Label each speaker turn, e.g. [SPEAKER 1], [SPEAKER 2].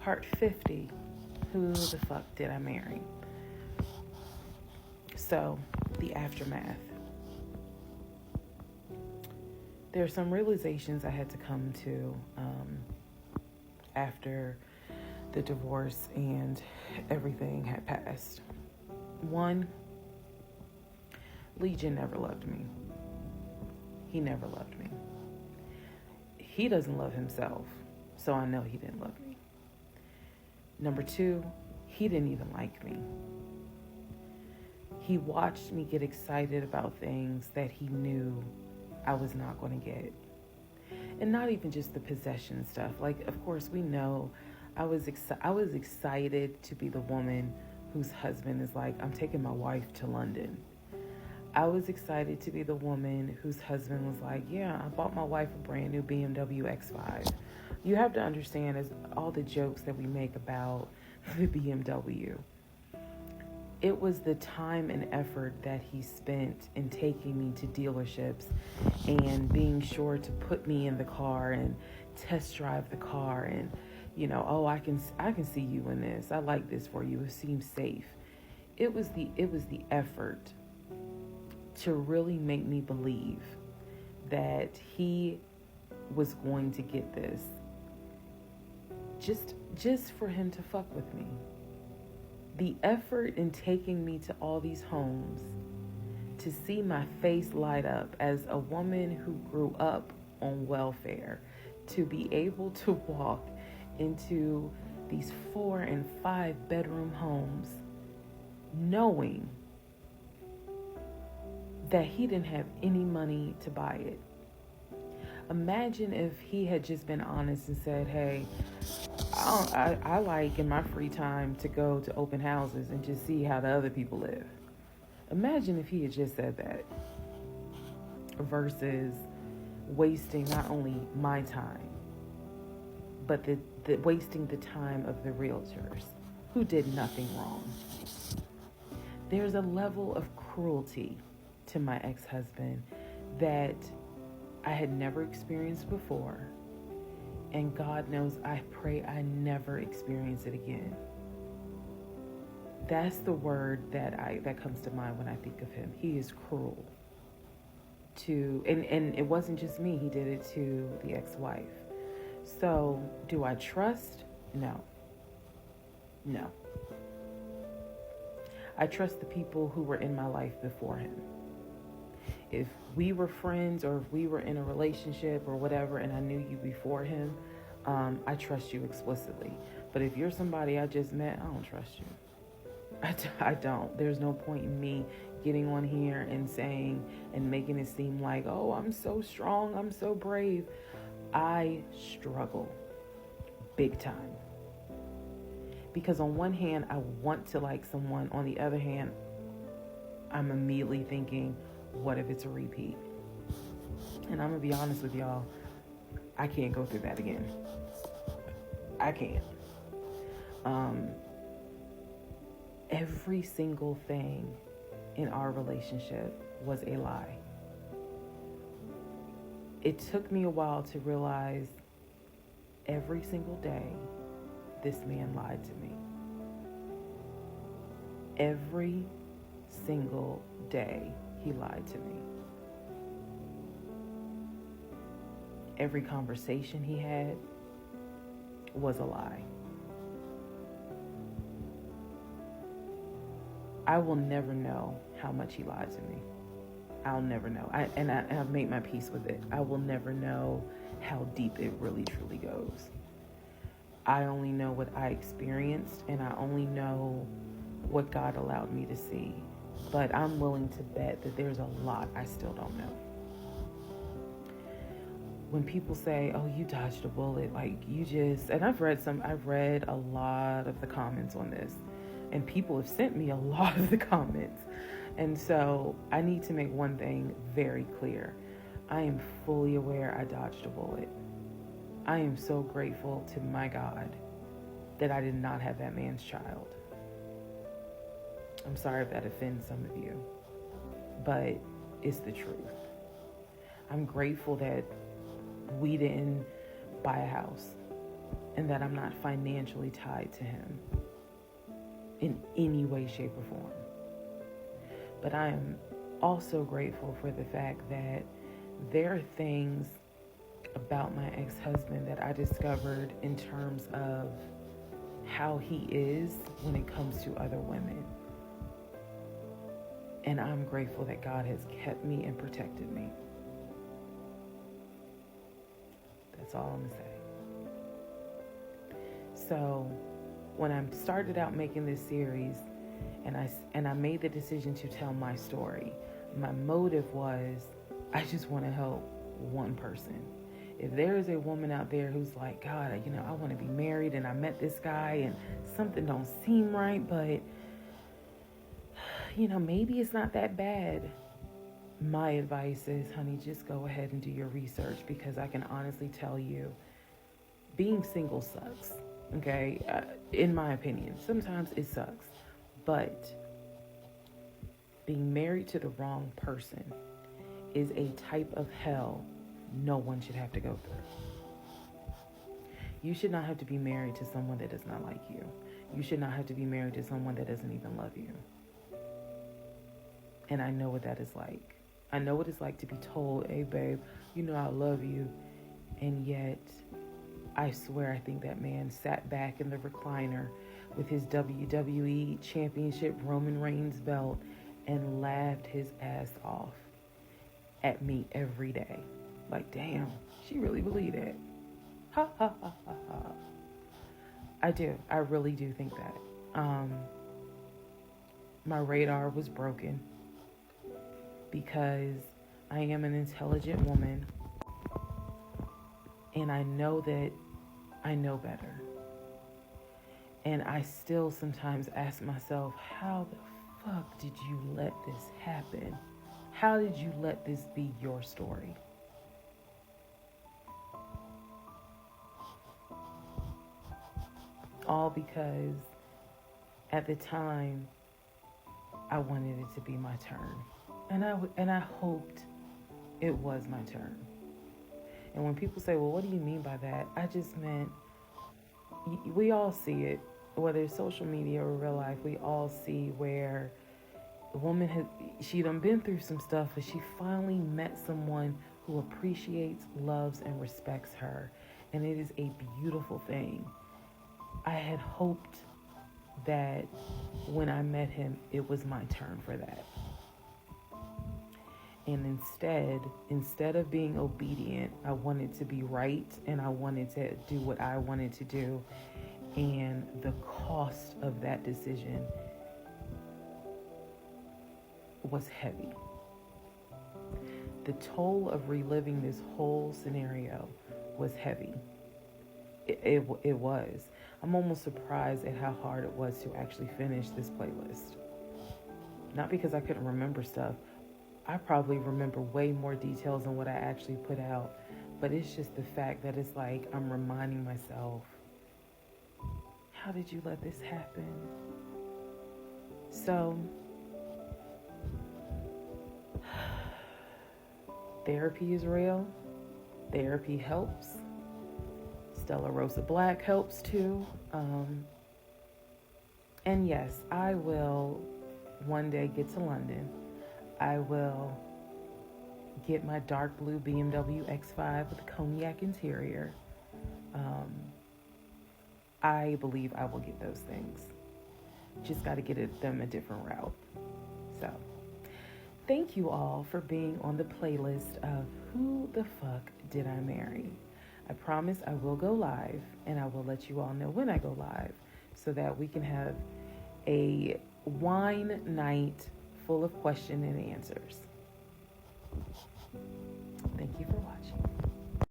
[SPEAKER 1] Part 50. Who the fuck did I marry? So, the aftermath. There are some realizations I had to come to after the divorce and everything had passed. One, Legion never loved me. He never loved me. He doesn't love himself, so I know he didn't love me. Number two, he didn't even like me. He watched me get excited about things that he knew I was not going to get. And not even just the possession stuff. Like, of course, we know I was excited to be the woman whose husband is like, I'm taking my wife to London. I was excited to be the woman whose husband was like, yeah, I bought my wife a brand new BMW X5. You have to understand, as all the jokes that we make about the BMW, it was the time and effort that he spent in taking me to dealerships and being sure to put me in the car and test drive the car and, oh, I can see you in this. I like this for you. It seems safe. It was the effort to really make me believe that he was going to get this just for him to fuck with me. The effort in taking me to all these homes to see my face light up as a woman who grew up on welfare, to be able to walk into these 4 and 5 bedroom homes knowing that he didn't have any money to buy it. Imagine if he had just been honest and said, hey, I like in my free time to go to open houses and just see how the other people live. Imagine if he had just said that versus wasting not only my time, but the wasting the time of the realtors who did nothing wrong. There's a level of cruelty to my ex-husband that I had never experienced before. And God knows, I pray I never experience it again. That's the word that comes to mind when I think of him. He is cruel. And it wasn't just me, he did it to the ex-wife. So, do I trust? No. I trust the people who were in my life before him. If we were friends or if we were in a relationship or whatever and I knew you before him, I trust you explicitly. But if you're somebody I just met, I don't trust you. I don't. There's no point in me getting on here and saying and making it seem like, oh, I'm so strong, I'm so brave. I struggle big time. Because on one hand, I want to like someone. On the other hand, I'm immediately thinking, what if it's a repeat? And I'm going to be honest with y'all, I can't go through that again. I can't. Every single thing in our relationship was a lie. It took me a while to realize every single day this man lied to me. Every single day he lied to me. Every conversation he had was a lie. I will never know how much he lied to me. I'll never know. I've made my peace with it. I will never know how deep it really truly goes. I only know what I experienced, and I only know what God allowed me to see. But I'm willing to bet that there's a lot I still don't know. When people say, oh, you dodged a bullet, like you just, and I've read a lot of the comments on this, and people have sent me a lot of the comments. And so I need to make one thing very clear. I am fully aware I dodged a bullet. I am so grateful to my God that I did not have that man's child. I'm sorry if that offends some of you, but it's the truth. I'm grateful that we didn't buy a house. and that I'm not financially tied to him in any way, shape, or form. But I am also grateful for the fact that there are things about my ex-husband that I discovered in terms of how he is when it comes to other women. And I'm grateful that God has kept me and protected me. That's all I'm going to say. So when I started out making this series and I made the decision to tell my story, my motive was I just want to help one person. If there is a woman out there who's like, God, I want to be married and I met this guy and something don't seem right, but maybe it's not that bad. My advice is, honey, just go ahead and do your research, because I can honestly tell you, being single sucks, okay? In my opinion, sometimes it sucks, but being married to the wrong person is a type of hell no one should have to go through. You should not have to be married to someone that does not like you. You should not have to be married to someone that doesn't even love you. And I know what that is like. I know what it's like to be told, hey, babe, I love you. And yet, I swear, I think that man sat back in the recliner with his WWE Championship Roman Reigns belt and laughed his ass off at me every day. Like, damn, she really believed it. Ha, ha, ha, ha, ha. I do. I really do think that. My radar was broken because I am an intelligent woman, and I know that I know better. And I still sometimes ask myself, how the fuck did you let this happen? How did you let this be your story? All because at the time I wanted it to be my turn. And I hoped it was my turn. And when people say, well, what do you mean by that? I just meant, we all see it, whether it's social media or real life, we all see where the woman she done been through some stuff, and she finally met someone who appreciates, loves, and respects her. And it is a beautiful thing. I had hoped that when I met him, it was my turn for that. And instead of being obedient, I wanted to be right, and I wanted to do what I wanted to do. And the cost of that decision was heavy. The toll of reliving this whole scenario was heavy. It was. I'm almost surprised at how hard it was to actually finish this playlist. Not because I couldn't remember stuff. I probably remember way more details than what I actually put out. But it's just the fact that it's like I'm reminding myself, how did you let this happen? So, therapy is real. Therapy helps. Stella Rosa Black helps too. And yes, I will one day get to London. I will get my dark blue BMW X5 with a cognac interior. I believe I will get those things. Just got to get them a different route. So, thank you all for being on the playlist of Who the Fuck Did I Marry? I promise I will go live, and I will let you all know when I go live so that we can have a wine night full of question and answers. Thank you for watching.